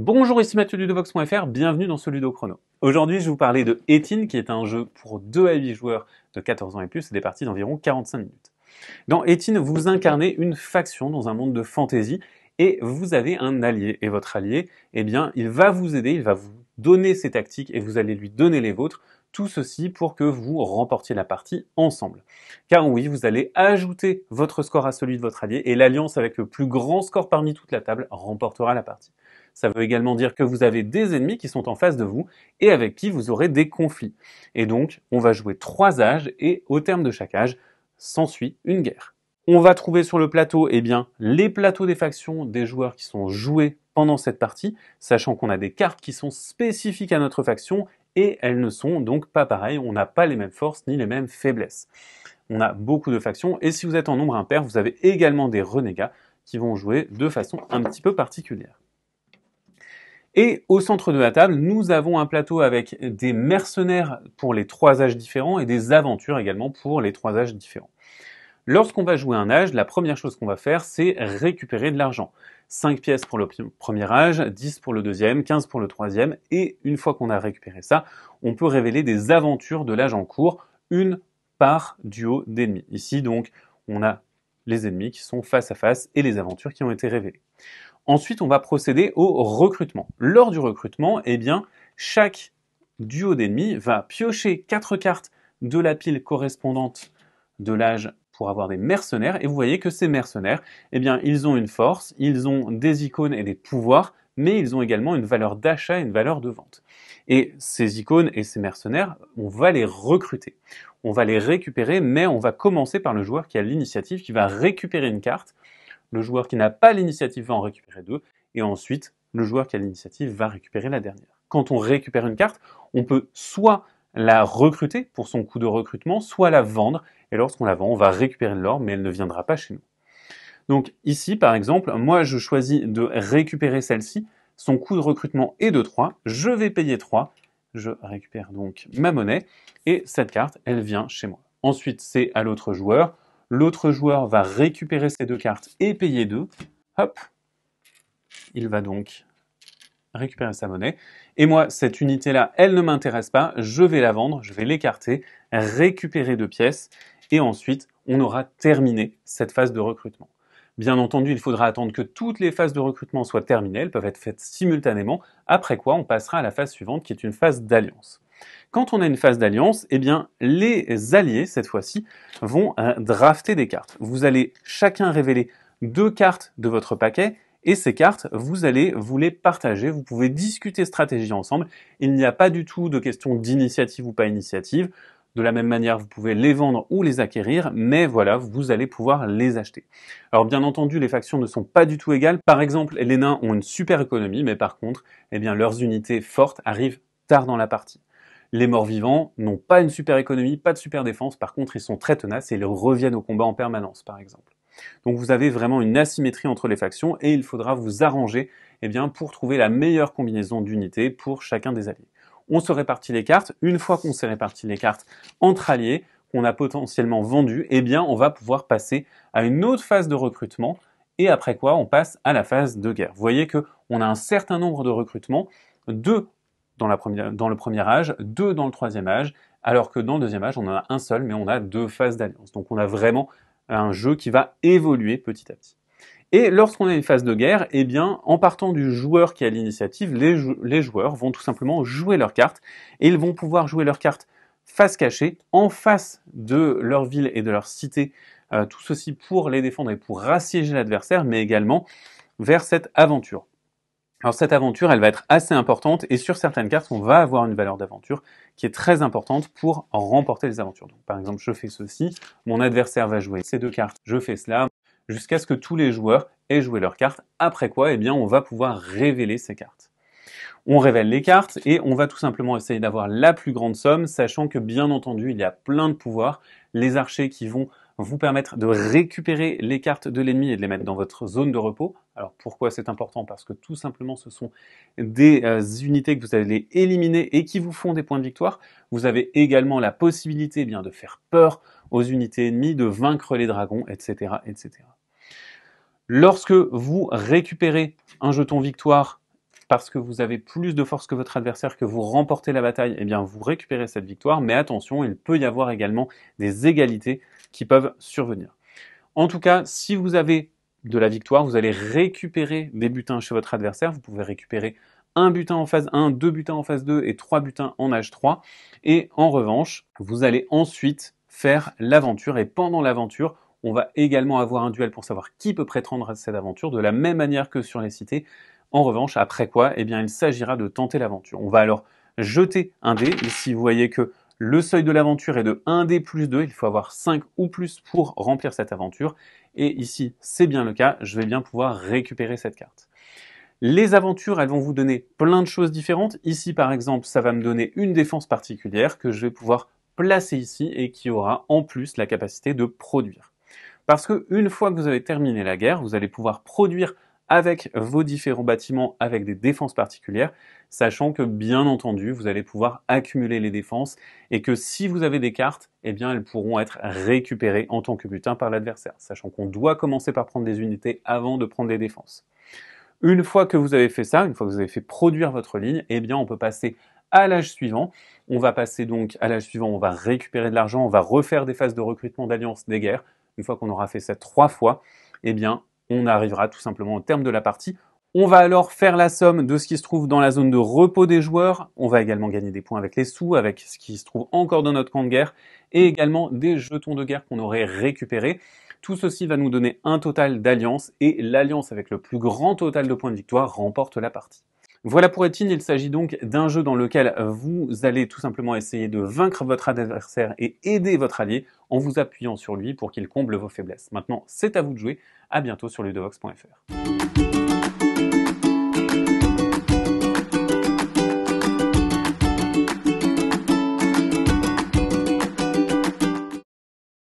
Bonjour, ici Mathieu de Ludovox.fr, bienvenue dans ce Ludo Chrono. Aujourd'hui, je vais vous parler de Etin, qui est un jeu pour 2 à 8 joueurs de 14 ans et plus, et des parties d'environ 45 minutes. Dans Etin, vous incarnez une faction dans un monde de fantasy, et vous avez un allié. Et votre allié, eh bien, il va vous aider, il va vous donner ses tactiques, et vous allez lui donner les vôtres, tout ceci pour que vous remportiez la partie ensemble. Car oui, vous allez ajouter votre score à celui de votre allié, et l'alliance avec le plus grand score parmi toute la table remportera la partie. Ça veut également dire que vous avez des ennemis qui sont en face de vous et avec qui vous aurez des conflits. Et donc, on va jouer 3 âges et au terme de chaque âge, s'ensuit une guerre. On va trouver sur le plateau, eh bien, les plateaux des factions des joueurs qui sont joués pendant cette partie, sachant qu'on a des cartes qui sont spécifiques à notre faction et elles ne sont donc pas pareilles, on n'a pas les mêmes forces ni les mêmes faiblesses. On a beaucoup de factions et si vous êtes en nombre impair, vous avez également des renégats qui vont jouer de façon un petit peu particulière. Et au centre de la table, nous avons un plateau avec des mercenaires pour les 3 âges différents et des aventures également pour les 3 âges différents. Lorsqu'on va jouer un âge, la première chose qu'on va faire, c'est récupérer de l'argent. 5 pièces pour le premier âge, 10 pour le deuxième, 15 pour le troisième, et une fois qu'on a récupéré ça, on peut révéler des aventures de l'âge en cours, une par duo d'ennemis. Ici donc, on a les ennemis qui sont face à face et les aventures qui ont été révélées. Ensuite, on va procéder au recrutement. Lors du recrutement, eh bien, chaque duo d'ennemis va piocher 4 cartes de la pile correspondante de l'âge pour avoir des mercenaires. Et vous voyez que ces mercenaires, eh bien, ils ont une force, ils ont des icônes et des pouvoirs, mais ils ont également une valeur d'achat et une valeur de vente. Et ces icônes et ces mercenaires, on va les recruter. On va les récupérer, mais on va commencer par le joueur qui a l'initiative, qui va récupérer une carte. Le joueur qui n'a pas l'initiative va en récupérer 2, et ensuite, le joueur qui a l'initiative va récupérer la dernière. Quand on récupère une carte, on peut soit la recruter pour son coût de recrutement, soit la vendre, et lorsqu'on la vend, on va récupérer de l'or, mais elle ne viendra pas chez nous. Donc ici, par exemple, moi je choisis de récupérer celle-ci, son coût de recrutement est de 3, je vais payer 3, je récupère donc ma monnaie, et cette carte, elle vient chez moi. Ensuite, c'est à l'autre joueur. L'autre joueur va récupérer ces 2 cartes et payer 2. Hop, il va donc récupérer sa monnaie. Et moi, cette unité-là, elle ne m'intéresse pas. Je vais la vendre, je vais l'écarter, récupérer 2 pièces. Et ensuite, on aura terminé cette phase de recrutement. Bien entendu, il faudra attendre que toutes les phases de recrutement soient terminées. Elles peuvent être faites simultanément. Après quoi, on passera à la phase suivante qui est une phase d'alliance. Quand on a une phase d'alliance, eh bien, les alliés, cette fois-ci, vont drafter des cartes. Vous allez chacun révéler 2 cartes de votre paquet, et ces cartes, vous allez vous les partager. Vous pouvez discuter stratégie ensemble. Il n'y a pas du tout de question d'initiative ou pas initiative. De la même manière, vous pouvez les vendre ou les acquérir, mais voilà, vous allez pouvoir les acheter. Alors bien entendu, les factions ne sont pas du tout égales. Par exemple, les nains ont une super économie, mais par contre, eh bien, leurs unités fortes arrivent tard dans la partie. Les morts-vivants n'ont pas une super économie, pas de super défense, par contre ils sont très tenaces et ils reviennent au combat en permanence, par exemple. Donc vous avez vraiment une asymétrie entre les factions et il faudra vous arranger pour trouver la meilleure combinaison d'unités pour chacun des alliés. On se répartit les cartes, une fois qu'on s'est réparti les cartes entre alliés, qu'on a potentiellement vendues, on va pouvoir passer à une autre phase de recrutement et après quoi on passe à la phase de guerre. Vous voyez qu'on a un certain nombre de recrutements, 2 dans le premier âge, 2 dans le troisième âge, alors que dans le deuxième âge, on en a un seul, mais on a 2 phases d'alliance. Donc on a vraiment un jeu qui va évoluer petit à petit. Et lorsqu'on a une phase de guerre, en partant du joueur qui a l'initiative, les joueurs vont tout simplement jouer leurs cartes, et ils vont pouvoir jouer leurs cartes face cachée, en face de leur ville et de leur cité, tout ceci pour les défendre et pour assiéger l'adversaire, mais également vers cette aventure. Alors cette aventure, elle va être assez importante et sur certaines cartes, on va avoir une valeur d'aventure qui est très importante pour remporter les aventures. Donc, par exemple, je fais ceci, mon adversaire va jouer ces 2 cartes, je fais cela, jusqu'à ce que tous les joueurs aient joué leurs cartes, après quoi, on va pouvoir révéler ces cartes. On révèle les cartes et on va tout simplement essayer d'avoir la plus grande somme, sachant que bien entendu, il y a plein de pouvoirs. Les archers qui vont vous permettre de récupérer les cartes de l'ennemi et de les mettre dans votre zone de repos. Alors pourquoi c'est important? Parce que tout simplement ce sont des unités que vous allez éliminer et qui vous font des points de victoire. Vous avez également la possibilité de faire peur aux unités ennemies, de vaincre les dragons, etc., etc. Lorsque vous récupérez un jeton victoire parce que vous avez plus de force que votre adversaire, que vous remportez la bataille, eh bien vous récupérez cette victoire, mais attention, il peut y avoir également des égalités qui peuvent survenir. En tout cas, si vous avez de la victoire, vous allez récupérer des butins chez votre adversaire, vous pouvez récupérer un butin en phase 1, deux butins en phase 2 et trois butins en âge 3. Et en revanche, vous allez ensuite faire l'aventure, et pendant l'aventure, on va également avoir un duel pour savoir qui peut prétendre à cette aventure, de la même manière que sur les cités. En revanche, après quoi, eh bien, il s'agira de tenter l'aventure. On va alors jeter un dé. Ici, vous voyez que le seuil de l'aventure est de 1 dé plus 2. Il faut avoir 5 ou plus pour remplir cette aventure. Et ici, c'est bien le cas. Je vais bien pouvoir récupérer cette carte. Les aventures, elles vont vous donner plein de choses différentes. Ici, par exemple, ça va me donner une défense particulière que je vais pouvoir placer ici et qui aura en plus la capacité de produire. Parce que une fois que vous avez terminé la guerre, vous allez pouvoir produire avec vos différents bâtiments avec des défenses particulières, sachant que bien entendu, vous allez pouvoir accumuler les défenses et que si vous avez des cartes, eh bien elles pourront être récupérées en tant que butin par l'adversaire, sachant qu'on doit commencer par prendre des unités avant de prendre des défenses. Une fois que vous avez fait ça, une fois que vous avez fait produire votre ligne, eh bien on peut passer à l'âge suivant. On va passer donc à l'âge suivant, on va récupérer de l'argent, on va refaire des phases de recrutement d'alliances des guerres. Une fois qu'on aura fait ça 3 fois, eh bien on arrivera tout simplement au terme de la partie. On va alors faire la somme de ce qui se trouve dans la zone de repos des joueurs. On va également gagner des points avec les sous, avec ce qui se trouve encore dans notre camp de guerre, et également des jetons de guerre qu'on aurait récupérés. Tout ceci va nous donner un total d'alliances, et l'alliance avec le plus grand total de points de victoire remporte la partie. Voilà pour Etine, il s'agit donc d'un jeu dans lequel vous allez tout simplement essayer de vaincre votre adversaire et aider votre allié en vous appuyant sur lui pour qu'il comble vos faiblesses. Maintenant, c'est à vous de jouer. À bientôt sur ludovox.fr.